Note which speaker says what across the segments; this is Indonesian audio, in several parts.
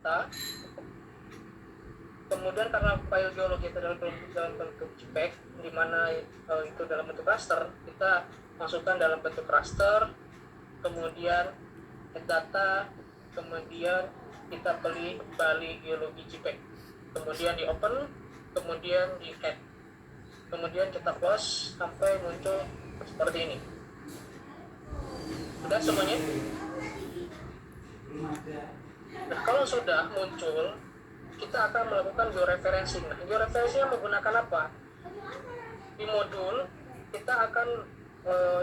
Speaker 1: data. Kemudian karena file geologi itu dalam bentuk JPEG, di mana itu dalam bentuk raster, kita masukkan dalam bentuk raster, kemudian add data, kemudian kita pilih Bali geologi JPEG, kemudian di open, kemudian di add, kemudian kita close sampai muncul seperti ini. Sudah semuanya? Nah, kalau sudah muncul, kita akan melakukan georeferencing. Nah, georeferencing menggunakan apa? Di modul kita akan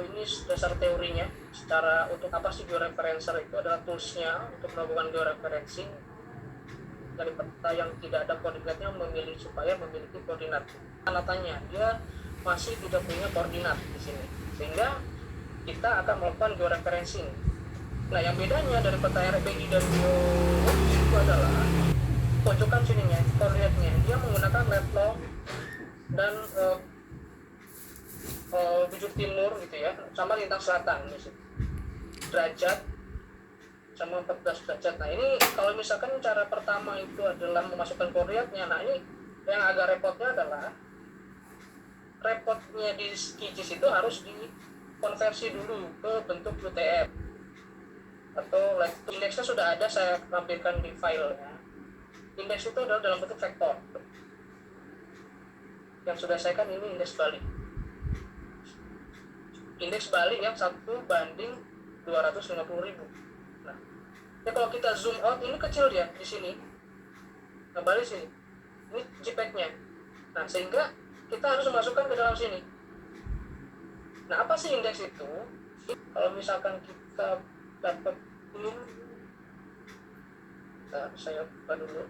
Speaker 1: ini dasar teorinya. Secara untuk apa sih georeferencer itu adalah toolsnya untuk melakukan georeferencing dari peta yang tidak ada koordinatnya supaya memiliki koordinat. Tanya dia masih tidak punya koordinat di sini, sehingga kita akan melakukan georeferencing. Nah, yang bedanya dari peta RPG dan GeoWorks itu adalah pojokan sininya, koordinatnya dia menggunakan level dan bujur timur gitu ya, sama lintang selatan derajat sama 14 derajat. Nah, ini kalau misalkan cara pertama itu adalah memasukkan koordinatnya. Nah, ini yang agak repotnya adalah repotnya di QGIS itu harus dikonversi dulu ke bentuk UTF atau indeksnya sudah ada, saya tampilkan di filenya. Indeks itu adalah dalam bentuk vektor. Yang sudah saya kan ini indeks Bali. Indeks Bali yang 1:250.000. Nah, ya kalau kita zoom out ini kecil dia di sini. Nah, Bali sini. Ini JPEG-nya. Nah, sehingga kita harus masukkan ke dalam sini. Nah, apa sih indeks itu? Kalau misalkan kita dapat ini, saya buka dulu.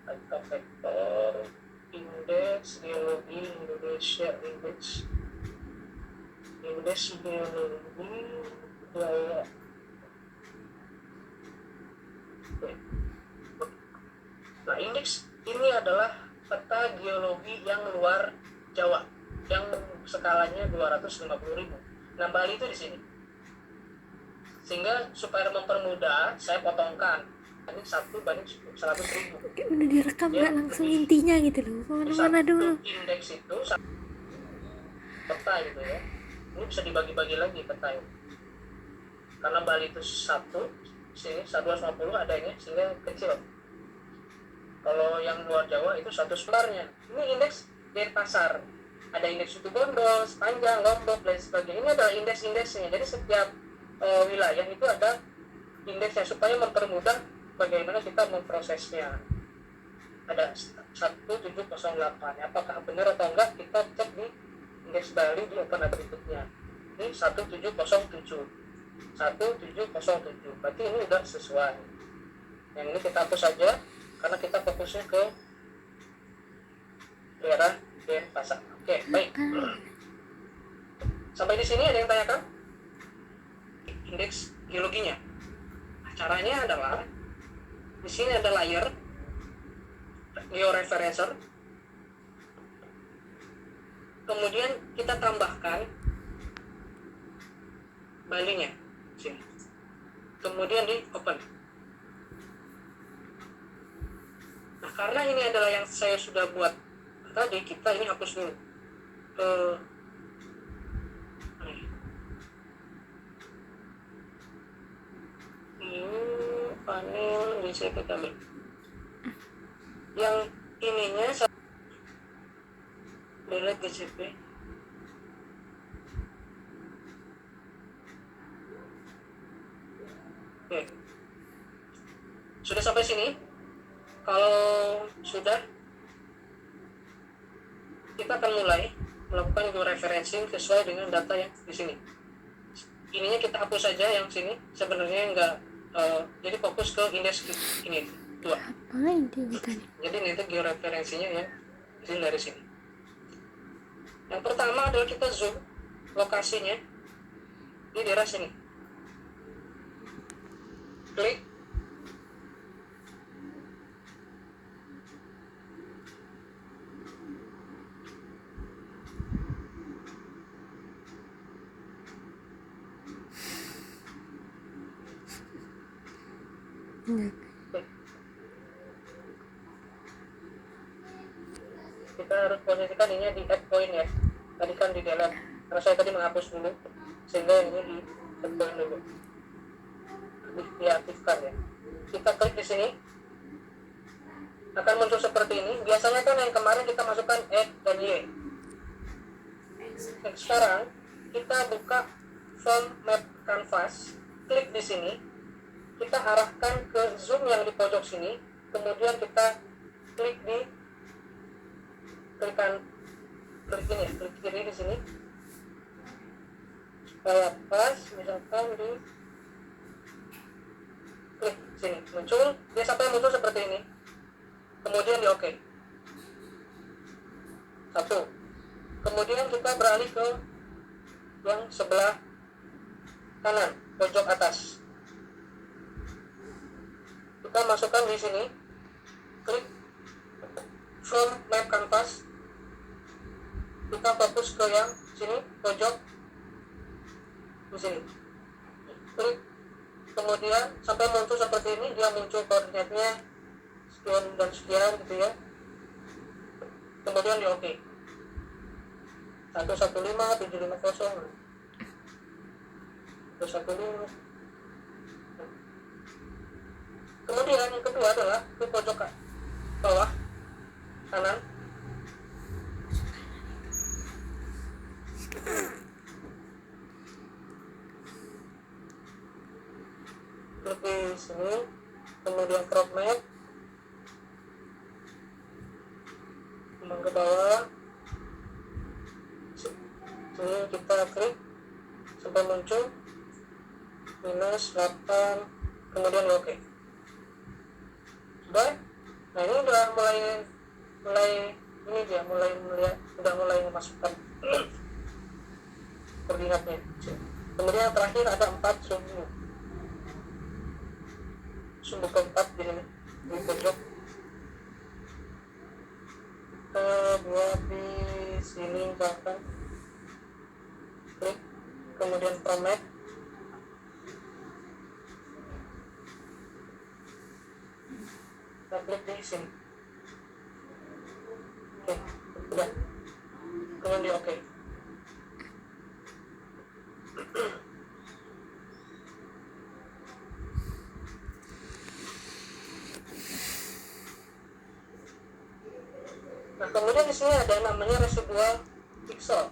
Speaker 1: Data vektor, indeks geologi Indonesia, indeks geologi Jawa. Nah, indeks ini adalah peta geologi yang luar Jawa yang skalanya 250.000. Nah, Bali itu di sini. Sehingga supaya mempermudah, saya potongkan. Ini 1:100.000.
Speaker 2: Udah direkam nggak langsung intinya gitu loh, kemana-mana dulu.
Speaker 1: Indeks itu peta gitu ya. Ini bisa dibagi-bagi lagi peta ini. Karena Bali itu satu, sini 150 adanya, sehingga kecil. Kalau yang luar Jawa itu satu sebenarnya. Ini indeks Denpasar. Ada indeks Situbondo, Sepanjang, Lombok, dan sebagainya. Ini adalah indeks-indeksnya. Jadi setiap wilayah itu ada indeksnya supaya mempermudah bagaimana kita memprosesnya. Ada 1708. Apakah benar atau enggak kita cek di indeks Bali di open attribute-nya. Ini 1707. 1707. Berarti ini udah sesuai. Yang ini kita hapus saja karena kita fokusnya ke daerah Denpasar. Oke, baik. Sampai di sini ada yang tanyakan? Indeks geologinya. Caranya adalah di sini ada layer georeferencer. Kemudian kita tambahkan Balinya sini. Kemudian di open. Nah, karena ini adalah yang saya sudah buat tadi, kita ini hapus dulu. Ini panel bisa kita ambil. Yang ininya delete DCP. Oke. Sudah sampai sini? Kalau sudah, kita akan mulai melakukan georeferencing sesuai dengan data yang di sini. Ininya kita hapus saja yang sini. Sebenarnya enggak. Jadi fokus ke indeks ini 2. Jadi nanti georeferensinya ya dari sini. Yang pertama adalah kita zoom lokasinya di daerah sini. Klik.
Speaker 2: Enggak.
Speaker 1: Kita harus posisikan ininya di add point ya. Tadi kan di delete, karena saya tadi menghapus dulu, sehingga ini di add point dulu, diaktifkan ya. Kita klik di sini, akan muncul seperti ini. Biasanya kan yang kemarin kita masukkan X dan Y. Sekarang kita buka form map canvas, klik di sini, kita arahkan ke zoom yang di pojok sini, kemudian kita klik di klik ini ya, klik kiri di sini supaya pas, misalkan di klik sini muncul, dia sampai muncul seperti ini, kemudian di oke. Satu, kemudian kita beralih ke yang sebelah kanan pojok atas, kita masukkan di sini, klik from map canvas, kita fokus ke yang sini pojok di sini, klik, kemudian sampai muncul seperti ini, dia muncul koordinatnya sekian dan sekian gitu ya, kemudian di oke. 115750 115. Kemudian yang kedua adalah di pojok bawah kanan, klik di sini, kemudian crop map, kembang ke bawah sini, kita klik sampai muncul -8, kemudian oke. Sudah. Nah ini udah mulai ini dia udah mulai memasukkan koordinatnya. Kemudian yang terakhir ada 4 sumbu keempat di sini di pojok, buat di sini bahkan klik, kemudian format, kita klik di sini, oke, udah, kemudian di oke. Nah kemudian di sini ada namanya residual pixel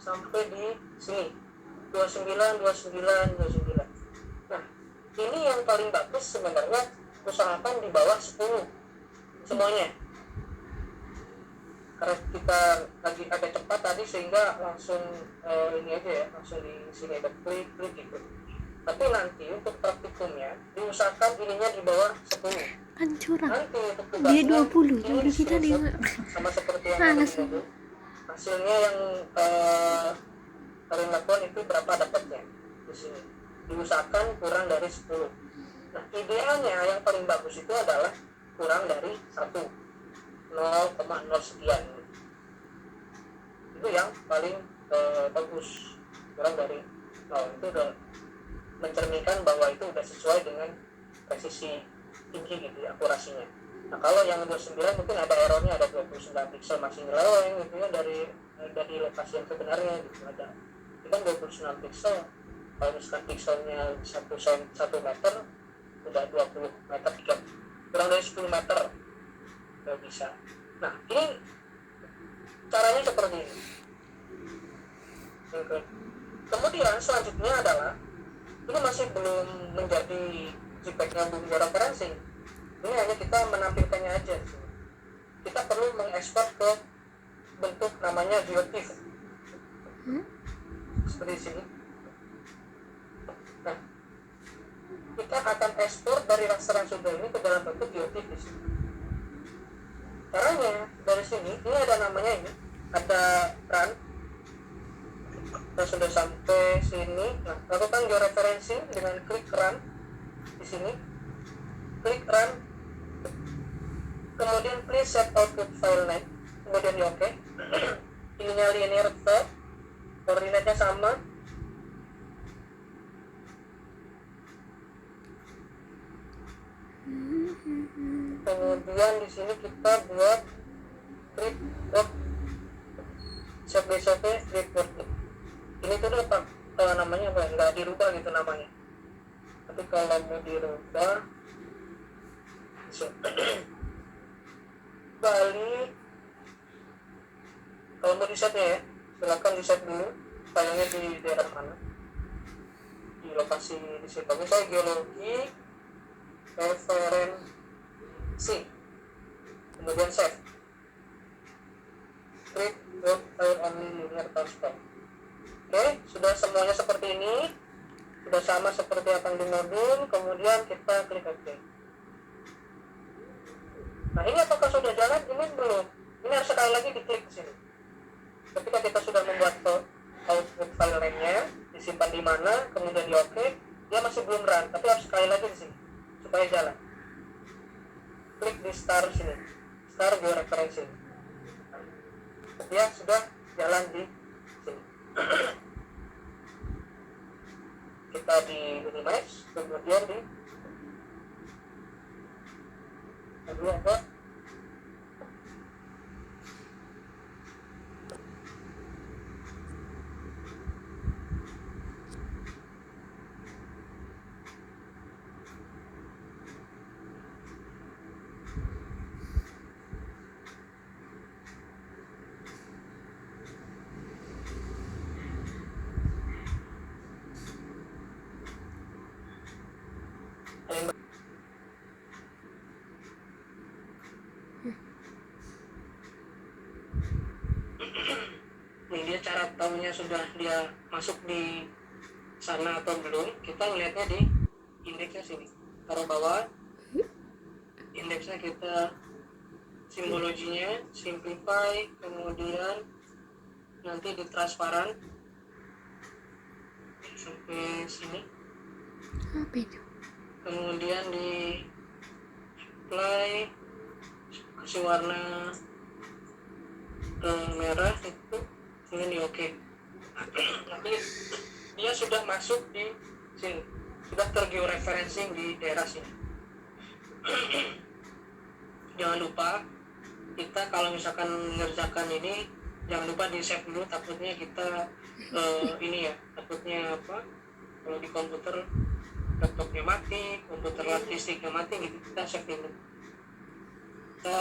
Speaker 1: sampai di sini 29. Nah ini yang paling bagus sebenarnya, usahakan di bawah 10 semuanya, karena kita lagi agak cepat tadi sehingga langsung ini aja ya, langsung di sini ada klik gitu. Tapi nanti untuk praktikumnya diusahakan ininya di bawah 10.
Speaker 2: Kan curang.
Speaker 1: Nanti untuk
Speaker 2: Dia
Speaker 1: tugasnya
Speaker 2: 20,
Speaker 1: ini
Speaker 2: jadi kita dia
Speaker 1: sama seperti yang
Speaker 2: Males.
Speaker 1: tadi itu. Hasilnya yang kalian lakukan itu berapa dapatnya di sini. Diusahakan kurang dari 10. Nah idealnya yang paling bagus itu adalah kurang dari 1, 0,0 sekian. Itu yang paling bagus, kurang dari 0. Itu udah mencerminkan bahwa itu udah sesuai dengan presisi tinggi gitu ya, akurasinya. Nah kalau yang 29 mungkin ada errornya, ada 29 pixel masih nyeleweng gitu ya dari lokasi yang sebenarnya gitu ada. Itu kan 29 pixel, kalau misalkan pixelnya 1 meter udah 20 meter, kurang dari 10 meter nggak bisa. Nah ini caranya seperti ini. Kemudian selanjutnya adalah ini masih belum menjadi JPEG-nya bumbu referencing. Ini hanya kita menampilkannya aja. Kita perlu mengekspor ke bentuk namanya GeoTIFF. Seperti sini. Nah, kita akan ekspor dari raster yang sudah ini ke dalam bentuk GeoTIFF di sini. Caranya dari sini, ini ada namanya ini, ada run. Kita sudah sampai sini. Nah, lakukan georeferencing dengan klik run di sini, klik run, kemudian please set output file name, kemudian di oke. Ininya linear vector, koordinatnya sama, kemudian di sini kita buat script of save script. Ini tuh apa namanya, apa nggak dirubah gitu namanya, tapi kalau mau dirubah balik, kalau mau di setnya ya silakan di set dulu filenya di daerah mana, di lokasi di sini. Tapi saya geologi referensi, kemudian save script dot file only linear transfer. Oke, sudah semuanya seperti ini, sudah sama seperti apa yang di modul. Kemudian kita klik OK. Nah, ini apakah sudah jalan? Ini belum. Ini harus sekali lagi diklik di sini. Ketika kita sudah membuat output file lainnya, disimpan di mana, kemudian di OK, dia masih belum run, tapi harus sekali lagi di sini supaya jalan. Klik di start sini, start georeferensi. Ya, sudah jalan di sini. Kita di minimize, kemudian di apa? Ini dia cara tahunya sudah dia masuk di sana atau belum. Kita melihatnya di indeksnya sini, taruh bawah indeksnya, kita simbologinya simplify, kemudian nanti di transparan sampai sini,
Speaker 2: Apa itu?
Speaker 1: kemudian di apply, kasih warna merah itu, kemudian di OK. Nanti dia sudah masuk di sini, sudah tergeoreferencing di daerah sini. Jangan lupa kita kalau misalkan mengerjakan ini, jangan lupa di save dulu, takutnya kita ini ya, takutnya apa, kalau di komputer laptopnya mati, komputer listriknya mati gitu, kita save dulu. Kita